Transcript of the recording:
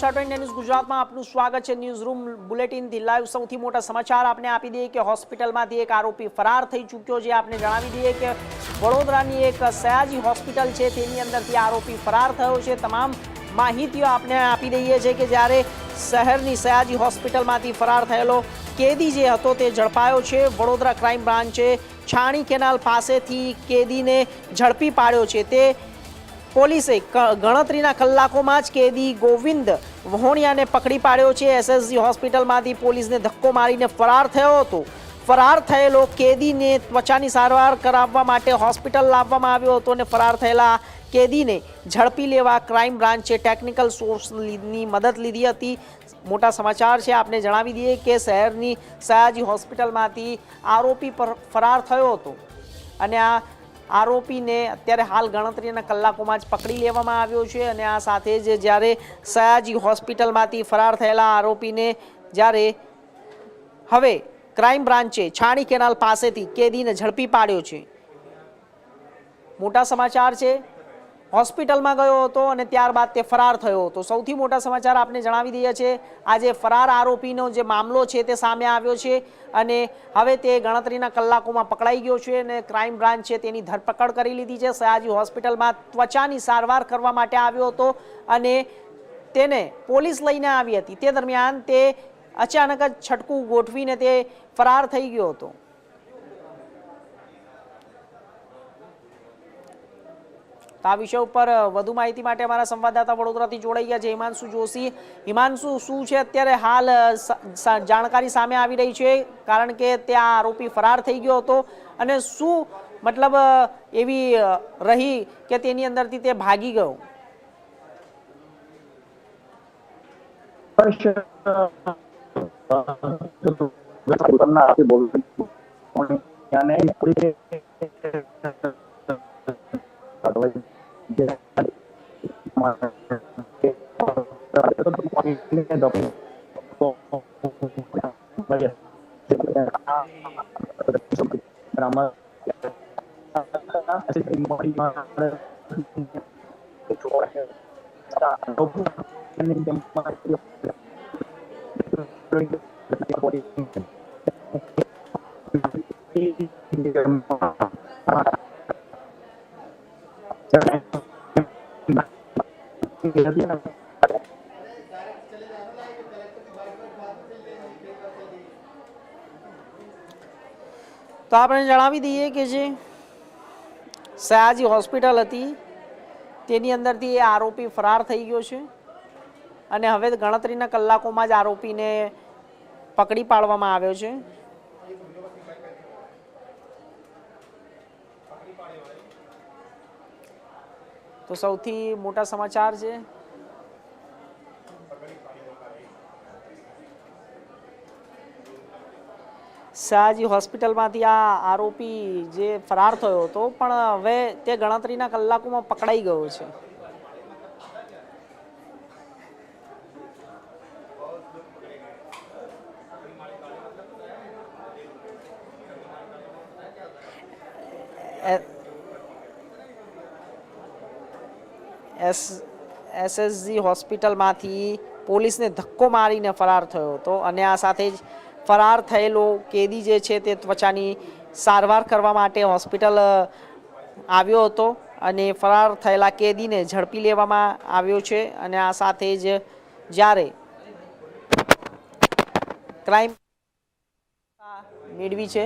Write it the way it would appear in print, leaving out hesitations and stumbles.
News ગુજરાતમાં આપનું સ્વાગત છે। ન્યૂઝ રૂમ બુલેટિનથી લાઈવ સૌથી મોટા સમાચાર આપને આપી દઈએ કે હોસ્પિટલમાંથી એક આરોપી ફરાર થઈ ચૂક્યો છે। આપને જણાવી દઈએ કે વડોદરાની એક સયાજી હોસ્પિટલ છે તેની અંદરથી આરોપી ફરાર થયો છે। તમામ માહિતીઓ આપને આપી દઈએ છે કે જ્યારે શહેરની સયાજી હોસ્પિટલમાંથી ફરાર થયેલો કેદી જે હતો તે ઝડપાયો છે। વડોદરા ક્રાઇમ બ્રાન્ચે છાણી કેનાલ પાસેથી કેદીને ઝડપી પાડ્યો છે। તે પોલીસે ગણતરીના કલાકોમાં જ કેદી ગોવિંદ વહોણિયાને પકડી પાડ્યો છે। એસએસજી હોસ્પિટલમાંથી પોલીસને ધક્કો મારીને ફરાર થયો હતો। ફરાર થયેલો કેદીને ત્વચાની સારવાર કરાવવા માટે હોસ્પિટલ લાવવામાં આવ્યો હતો અને ફરાર થયેલા કેદીને ઝડપી લેવા ક્રાઇમ બ્રાન્ચે ટેકનિકલ સોર્સની મદદ લીધી હતી। મોટા સમાચાર છે। આપને જણાવી દઈએ કે શહેરની સયાજી હોસ્પિટલમાંથી આરોપી ફરાર થયો હતો અને આ આરોપીને અત્યારે હાલ ગણતરીના કલાકોમાં જ પકડી લેવામાં આવ્યો છે અને આ સાથે જ જ્યારે સયાજી હોસ્પિટલમાંથી ફરાર થયેલા આરોપીને જ્યારે હવે ક્રાઇમ બ્રાન્ચે છાણી કેનાલ પાસેથી કેદીને ઝડપી પાડ્યો છે। મોટા સમાચાર છે। હોસ્પિટલમાં ગયો હતો અને ત્યારબાદ તે ફરાર થયો હતો। સૌથી મોટા સમાચાર આપને જણાવી દઈએ છીએ આજે ફરાર આરોપીનો જે મામલો છે તે સામે આવ્યો છે અને હવે તે ગણતરીના કલાકોમાં પકડાઈ ગયો છે અને ક્રાઇમ બ્રાન્ચે તેની ધરપકડ કરી લીધી છે। સયાજી હોસ્પિટલમાં ત્વચાની સારવાર કરવા માટે આવ્યો હતો અને તેને પોલીસ લઈને આવી હતી। તે દરમિયાન તે અચાનક જ છટકું ગોઠવીને તે ફરાર થઈ ગયો હતો। તો આ વિષય ઉપર વધુ માહિતી માટે અમારા સંવાદદાતા વડોદરાથી જોડાઈ ગયા છે હિમાંશુ જોશી। હિમાંશુ, શું છે અત્યારે હાલ જાણકારી સામે આવી રહી છે કારણ કે ત્યાં આરોપી ફરાર થઈ ગયો હતો અને શું મતલબ એવી રહી કે તેની અંદરથી તે ભાગી ગયો? તો આપણે જણાવી દઈએ કે જે સયાજી હોસ્પિટલ હતી તેની અંદરથી એ આરોપી ફરાર થઈ ગયો છે અને હવે ગણતરીના કલાકોમાં જ આરોપીને પકડી પાડવામાં આવ્યો છે। તો સૌથી મોટા સમાચાર છે। સયાજી હોસ્પિટલમાંથી આ આરોપી જે ફરાર થયો હતો પણ હવે તે ગણતરીના કલાકોમાં પકડાઈ ગયો છે। એસએસજી હોસ્પિટલમાંથી પોલીસને ધક્કો મારીને ફરાર થયો હતો અને આ સાથે જ ફરાર થયેલો કેદી જે છે તે ત્વચાની સારવાર કરવા માટે હોસ્પિટલ આવ્યો હતો અને ફરાર થયેલા કેદીને ઝડપી લેવામાં આવ્યો છે અને આ સાથે જ જ્યારે ક્રાઇમ મેળવી છે